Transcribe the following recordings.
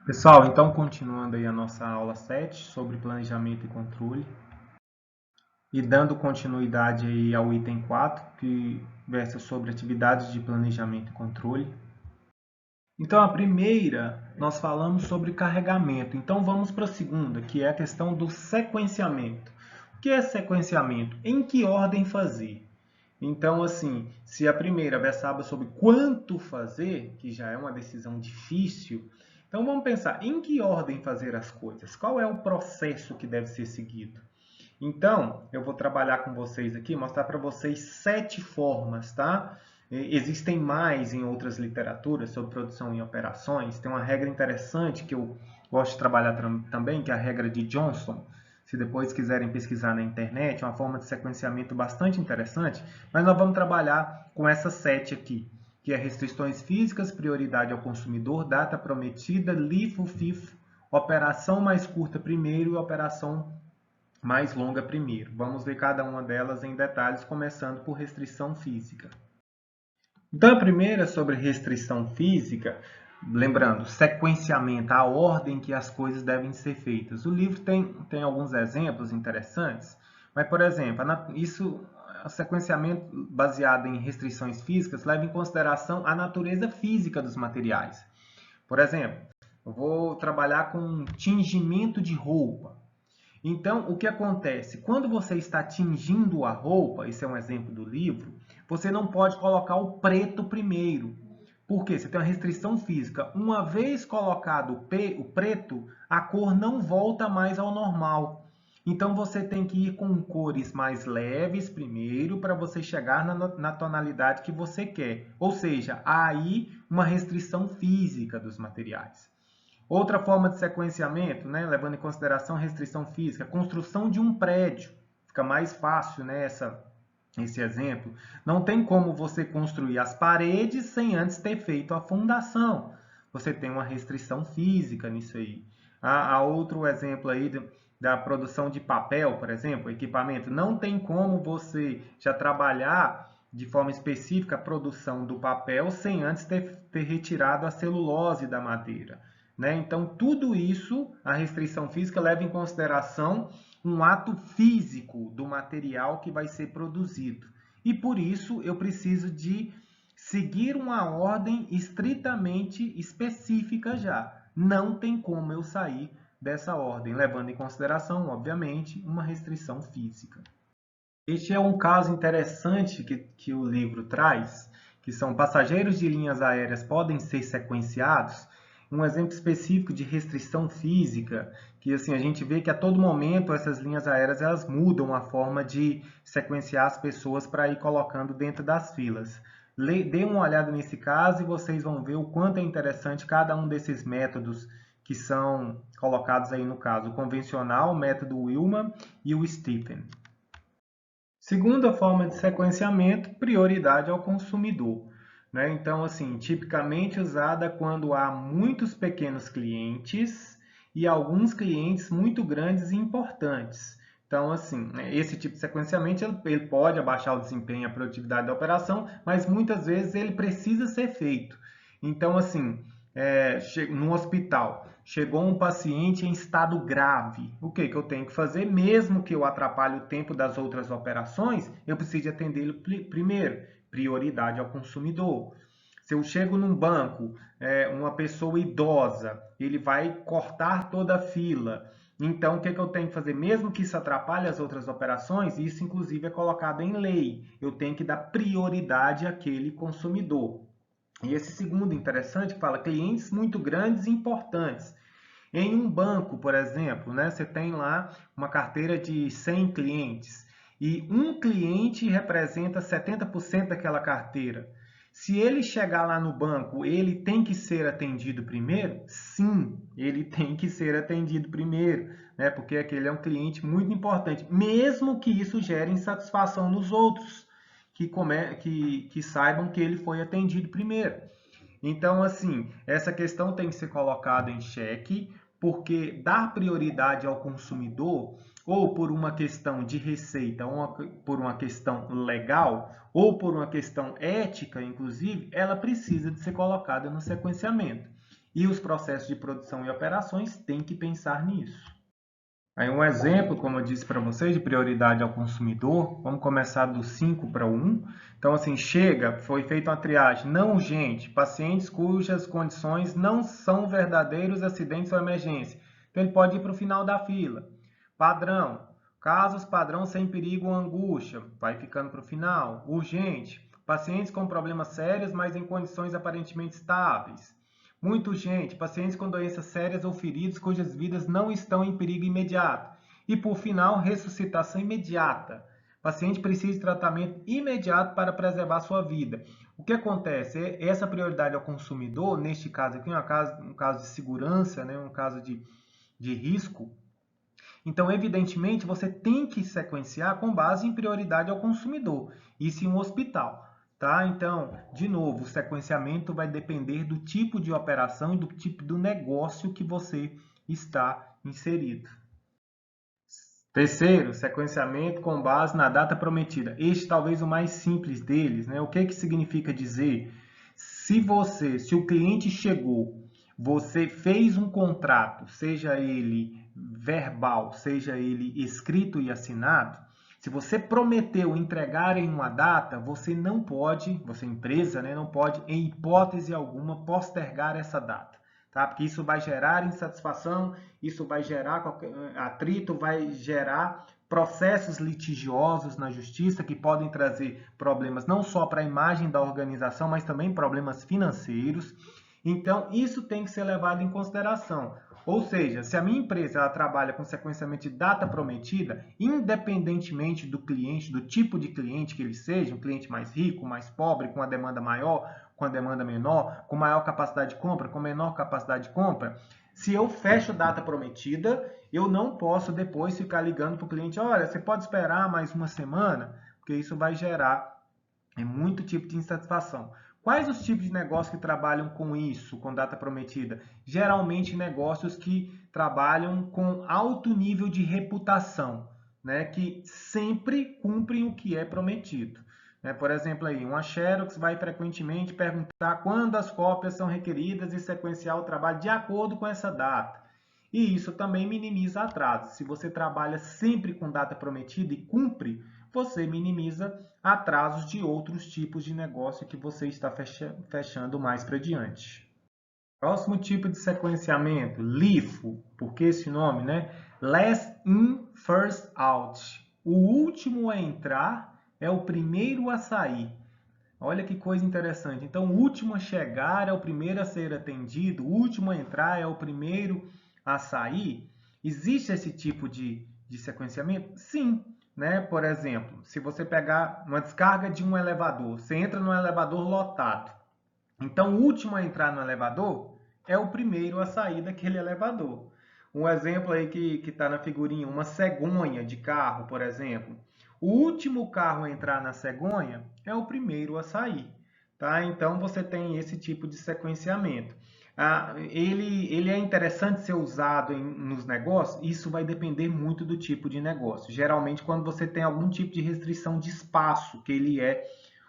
Pessoal, então continuando aí a nossa aula 7 sobre planejamento e controle e dando continuidade aí ao item 4, que versa sobre atividades de planejamento e controle. Então a primeira, nós falamos sobre carregamento. Então vamos para a segunda, que é a questão do sequenciamento. O que é sequenciamento? Em que ordem fazer? Então, assim, se a primeira versava sobre quanto fazer, que já é uma decisão difícil, então vamos pensar em que ordem fazer as coisas, qual é o processo que deve ser seguido. Então, eu vou trabalhar com vocês aqui, mostrar para vocês 7 formas, tá? Existem mais em outras literaturas sobre produção e operações. Tem uma regra interessante que eu gosto de trabalhar também, que é a regra de Johnson. Se depois quiserem pesquisar na internet, é uma forma de sequenciamento bastante interessante. Mas nós vamos trabalhar com essas 7 aqui, que é restrições físicas, prioridade ao consumidor, data prometida, LIFO, FIFO, operação mais curta primeiro e operação mais longa primeiro. Vamos ver cada uma delas em detalhes, começando por restrição física. Então, a primeira é sobre restrição física, lembrando, sequenciamento, a ordem que as coisas devem ser feitas. O livro tem alguns exemplos interessantes, mas, por exemplo, o sequenciamento baseado em restrições físicas leva em consideração a natureza física dos materiais. Por exemplo, eu vou trabalhar com tingimento de roupa. Então, o que acontece? Quando você está tingindo a roupa, esse é um exemplo do livro, você não pode colocar o preto primeiro. Por quê? Você tem uma restrição física. Uma vez colocado o preto, a cor não volta mais ao normal. Então, você tem que ir com cores mais leves primeiro para você chegar na tonalidade que você quer. Ou seja, há aí uma restrição física dos materiais. Outra forma de sequenciamento, né, levando em consideração a restrição física, construção de um prédio. Fica mais fácil, né, esse exemplo. Não tem como você construir as paredes sem antes ter feito a fundação. Você tem uma restrição física nisso aí. Há outro exemplo aí da produção de papel, por exemplo, equipamento. Não tem como você já trabalhar de forma específica a produção do papel sem antes ter retirado a celulose da madeira. Né? Então, tudo isso, a restrição física leva em consideração um ato físico do material que vai ser produzido. E por isso eu preciso de seguir uma ordem estritamente específica já. Não tem como eu sair dessa ordem, levando em consideração, obviamente, uma restrição física. Este é um caso interessante que o livro traz, que são passageiros de linhas aéreas podem ser sequenciados. Um exemplo específico de restrição física, que assim a gente vê que a todo momento essas linhas aéreas elas mudam a forma de sequenciar as pessoas para ir colocando dentro das filas. Dê uma olhada nesse caso e vocês vão ver o quanto é interessante cada um desses métodos que são colocados aí no caso, o convencional, o método Willman e o Stephen. Segunda forma de sequenciamento, prioridade ao consumidor. Né? Então, assim, tipicamente usada quando há muitos pequenos clientes e alguns clientes muito grandes e importantes. Então, assim, esse tipo de sequenciamento ele pode abaixar o desempenho e a produtividade da operação, mas muitas vezes ele precisa ser feito. Então, assim, no hospital, chegou um paciente em estado grave. O que eu tenho que fazer? Mesmo que eu atrapalhe o tempo das outras operações, eu preciso atendê-lo primeiro. Prioridade ao consumidor. Se eu chego num banco, uma pessoa idosa, ele vai cortar toda a fila. Então, o que eu tenho que fazer? Mesmo que isso atrapalhe as outras operações, isso inclusive é colocado em lei. Eu tenho que dar prioridade àquele consumidor. E esse segundo interessante fala clientes muito grandes e importantes. Em um banco, por exemplo, né, você tem lá uma carteira de 100 clientes e um cliente representa 70% daquela carteira. Se ele chegar lá no banco, ele tem que ser atendido primeiro? Sim, ele tem que ser atendido primeiro, né? Porque aquele é um cliente muito importante, mesmo que isso gere insatisfação nos outros, que saibam que ele foi atendido primeiro. Então, assim, essa questão tem que ser colocada em xeque, porque dar prioridade ao consumidor, ou por uma questão de receita, ou por uma questão legal, ou por uma questão ética, inclusive, ela precisa de ser colocada no sequenciamento. e os processos de produção e operações têm que pensar nisso. Aí um exemplo, como eu disse para vocês, de prioridade ao consumidor, vamos começar do 5 para o 1. Então, assim, foi feita uma triagem não urgente, pacientes cujas condições não são verdadeiros acidentes ou emergência. Então, ele pode ir para o final da fila. Padrão, casos padrão sem perigo ou angústia, vai ficando para o final. Urgente, pacientes com problemas sérios, mas em condições aparentemente estáveis. Muito urgente, pacientes com doenças sérias ou feridos cujas vidas não estão em perigo imediato. E, por final, ressuscitação imediata. O paciente precisa de tratamento imediato para preservar sua vida. O que acontece? Essa prioridade ao consumidor, neste caso aqui, um caso de segurança, né, um caso de risco. Então, evidentemente, você tem que sequenciar com base em prioridade ao consumidor. Isso em um hospital. Tá? Então, de novo, o sequenciamento vai depender do tipo de operação e do tipo do negócio que você está inserido. Terceiro, sequenciamento com base na data prometida. Este talvez o mais simples deles, né? O que significa dizer? Se o cliente chegou, você fez um contrato, seja ele verbal, seja ele escrito e assinado, se você prometeu entregar em uma data, você não pode, você empresa, né, não pode, em hipótese alguma, postergar essa data. Tá? Porque isso vai gerar insatisfação, isso vai gerar atrito, vai gerar processos litigiosos na justiça que podem trazer problemas não só para a imagem da organização, mas também problemas financeiros. Então, isso tem que ser levado em consideração. Ou seja, se a minha empresa ela trabalha com sequenciamento de data prometida, independentemente do cliente, do tipo de cliente que ele seja, um cliente mais rico, mais pobre, com a demanda maior, com a demanda menor, com maior capacidade de compra, com menor capacidade de compra, se eu fecho data prometida, eu não posso depois ficar ligando para o cliente, olha, você pode esperar mais uma semana, porque isso vai gerar muito tipo de insatisfação. Quais os tipos de negócios que trabalham com isso, com data prometida? Geralmente negócios que trabalham com alto nível de reputação, né? Que sempre cumprem o que é prometido. Por exemplo, aí, uma Xerox vai frequentemente perguntar quando as cópias são requeridas e sequenciar o trabalho de acordo com essa data. E isso também minimiza atrasos. Se você trabalha sempre com data prometida e cumpre, você minimiza atrasos de outros tipos de negócio que você está fechando mais para diante. Próximo tipo de sequenciamento, LIFO, por que esse nome, né? Last in, first out. O último a entrar é o primeiro a sair. Olha que coisa interessante. Então, o último a chegar é o primeiro a ser atendido, o último a entrar é o primeiro a sair. Existe esse tipo de sequenciamento? Sim. Né? Por exemplo, se você pegar uma descarga de um elevador, você entra no elevador lotado. Então, o último a entrar no elevador é o primeiro a sair daquele elevador. Um exemplo aí que está na figurinha, uma cegonha de carro, por exemplo. O último carro a entrar na cegonha é o primeiro a sair. Tá? Então, você tem esse tipo de sequenciamento. Ele é interessante ser usado nos negócios? Isso vai depender muito do tipo de negócio. Geralmente, quando você tem algum tipo de restrição de espaço que ele é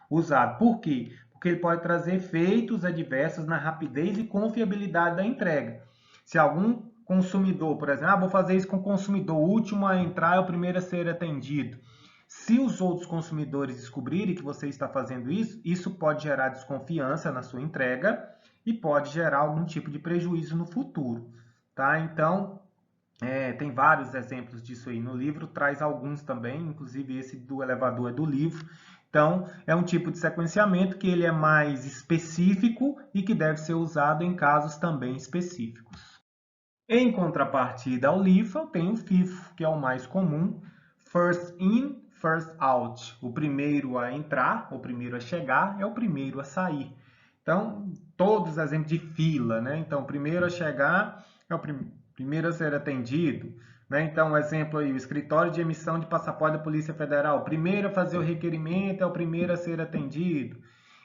usado. Por quê? Porque ele pode trazer efeitos adversos na rapidez e confiabilidade da entrega. Se algum consumidor, por exemplo, vou fazer isso com o consumidor, o último a entrar é o primeiro a ser atendido. Se os outros consumidores descobrirem que você está fazendo isso, isso pode gerar desconfiança na sua entrega e pode gerar algum tipo de prejuízo no futuro. Tá? Então, tem vários exemplos disso aí no livro, traz alguns também, inclusive esse do elevador é do livro. Então, é um tipo de sequenciamento que ele é mais específico e que deve ser usado em casos também específicos. Em contrapartida ao LIFO, tem o FIFO, que é o mais comum, First In, First Out. O primeiro a entrar, o primeiro a chegar, é o primeiro a sair. Então, todos os exemplos de fila, né? Então, o primeiro a chegar é o primeiro a ser atendido. Né? Então, um exemplo aí, o escritório de emissão de passaporte da Polícia Federal. O primeiro a fazer o requerimento é o primeiro a ser atendido.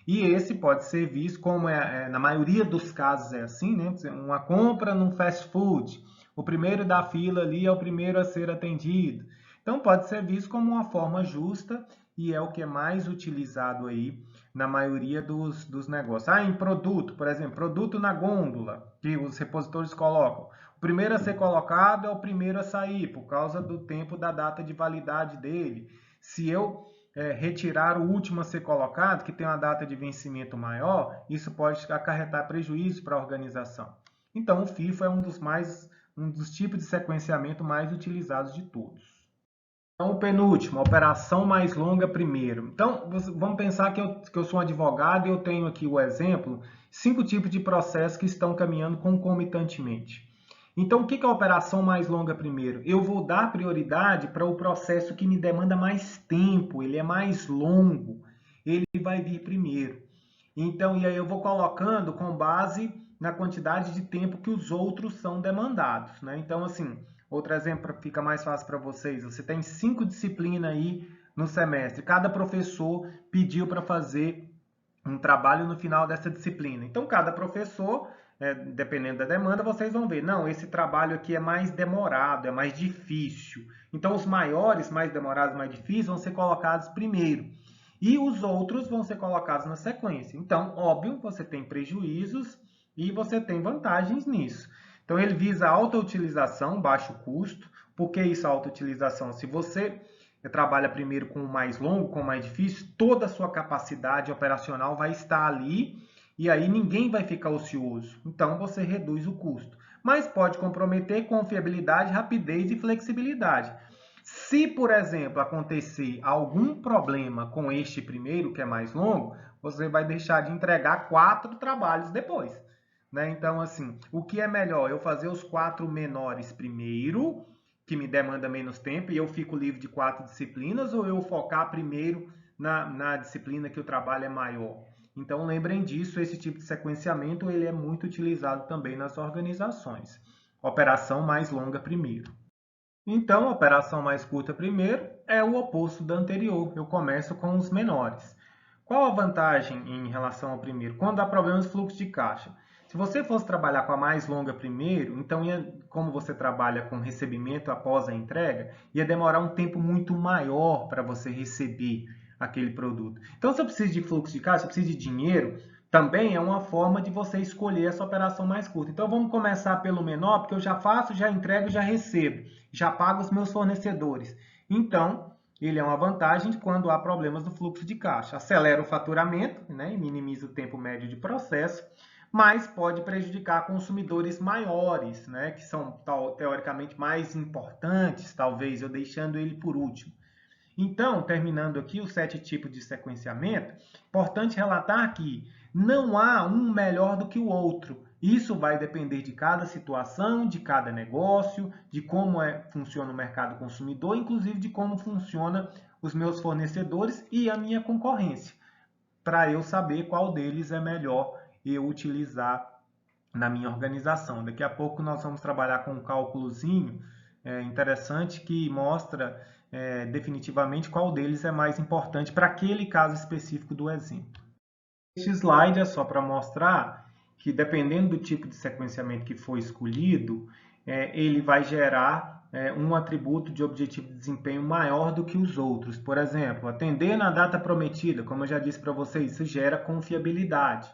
E esse pode ser visto como, na maioria dos casos é assim, né? Uma compra num fast food. O primeiro da fila ali é o primeiro a ser atendido. Então, pode ser visto como uma forma justa e é o que é mais utilizado aí na maioria dos negócios. Ah, em produto, por exemplo, produto na gôndola, que os repositores colocam. O primeiro a ser colocado é o primeiro a sair, por causa do tempo da data de validade dele. Se eu retirar o último a ser colocado, que tem uma data de vencimento maior, isso pode acarretar prejuízo para a organização. Então, o FIFO é um dos tipos de sequenciamento mais utilizados de todos. Então, o penúltimo, operação mais longa primeiro. Então, vamos pensar que eu sou um advogado e eu tenho aqui o exemplo, 5 tipos de processos que estão caminhando concomitantemente. Então, o que é a operação mais longa primeiro? Eu vou dar prioridade para o processo que me demanda mais tempo, ele é mais longo, ele vai vir primeiro. Então, e aí eu vou colocando com base na quantidade de tempo que os outros são demandados, né? Então, assim, outro exemplo fica mais fácil para vocês. Você tem 5 disciplinas aí no semestre. Cada professor pediu para fazer um trabalho no final dessa disciplina. Então, cada professor, dependendo da demanda, vocês vão ver, não, esse trabalho aqui é mais demorado, é mais difícil. Então, os maiores, mais demorados, mais difíceis, vão ser colocados primeiro. E os outros vão ser colocados na sequência. Então, óbvio, você tem prejuízos e você tem vantagens nisso. Então, ele visa alta utilização, baixo custo. Por que isso, alta utilização? Se você trabalha primeiro com o mais longo, com o mais difícil, toda a sua capacidade operacional vai estar ali e aí ninguém vai ficar ocioso. Então, você reduz o custo. Mas pode comprometer confiabilidade, rapidez e flexibilidade. Se, por exemplo, acontecer algum problema com este primeiro, que é mais longo, você vai deixar de entregar 4 trabalhos depois. Né? Então, assim, o que é melhor? Eu fazer os 4 menores primeiro, que me demanda menos tempo, e eu fico livre de 4 disciplinas, ou eu focar primeiro na disciplina que o trabalho é maior? Então, lembrem disso, esse tipo de sequenciamento ele é muito utilizado também nas organizações. Operação mais longa primeiro. Então, a operação mais curta primeiro é o oposto da anterior. Eu começo com os menores. Qual a vantagem em relação ao primeiro? Quando há problemas de fluxo de caixa. Se você fosse trabalhar com a mais longa primeiro, então, como você trabalha com recebimento após a entrega, ia demorar um tempo muito maior para você receber aquele produto. Então, se eu preciso de fluxo de caixa, se eu preciso de dinheiro, também é uma forma de você escolher essa operação mais curta. Então, vamos começar pelo menor, porque eu já faço, já entrego, já recebo, já pago os meus fornecedores. Então, ele é uma vantagem quando há problemas no fluxo de caixa. Acelera o faturamento, né, e minimiza o tempo médio de processo, mas pode prejudicar consumidores maiores, né, que são teoricamente mais importantes, talvez eu deixando ele por último. Então, terminando aqui os 7 tipos de sequenciamento, importante relatar que não há um melhor do que o outro. Isso vai depender de cada situação, de cada negócio, de como funciona o mercado consumidor, inclusive de como funciona os meus fornecedores e a minha concorrência, para eu saber qual deles é melhor eu utilizar na minha organização. Daqui a pouco nós vamos trabalhar com um cálculozinho interessante que mostra definitivamente qual deles é mais importante para aquele caso específico do exemplo. Este slide é só para mostrar que, dependendo do tipo de sequenciamento que for escolhido, ele vai gerar um atributo de objetivo de desempenho maior do que os outros. Por exemplo, atender na data prometida, como eu já disse para vocês, isso gera confiabilidade.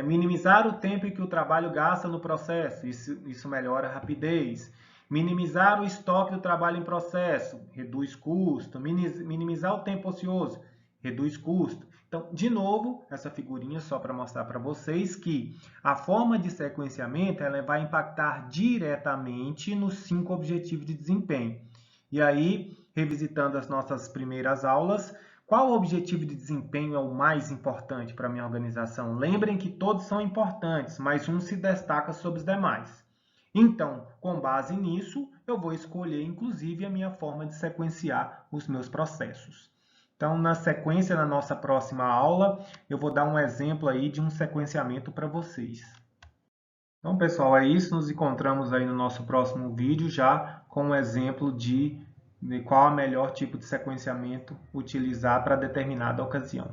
Minimizar o tempo em que o trabalho gasta no processo, isso melhora a rapidez. Minimizar o estoque do trabalho em processo, reduz custo. Minimizar o tempo ocioso, reduz custo. Então, de novo, essa figurinha só para mostrar para vocês que a forma de sequenciamento ela vai impactar diretamente nos 5 objetivos de desempenho. E aí, revisitando as nossas primeiras aulas, qual objetivo de desempenho é o mais importante para a minha organização? Lembrem que todos são importantes, mas um se destaca sobre os demais. Então, com base nisso, eu vou escolher, inclusive, a minha forma de sequenciar os meus processos. Então, na sequência, na nossa próxima aula, eu vou dar um exemplo aí de um sequenciamento para vocês. Então, pessoal, é isso. Nos encontramos aí no nosso próximo vídeo, já com um exemplo de qual é o melhor tipo de sequenciamento utilizar para determinada ocasião.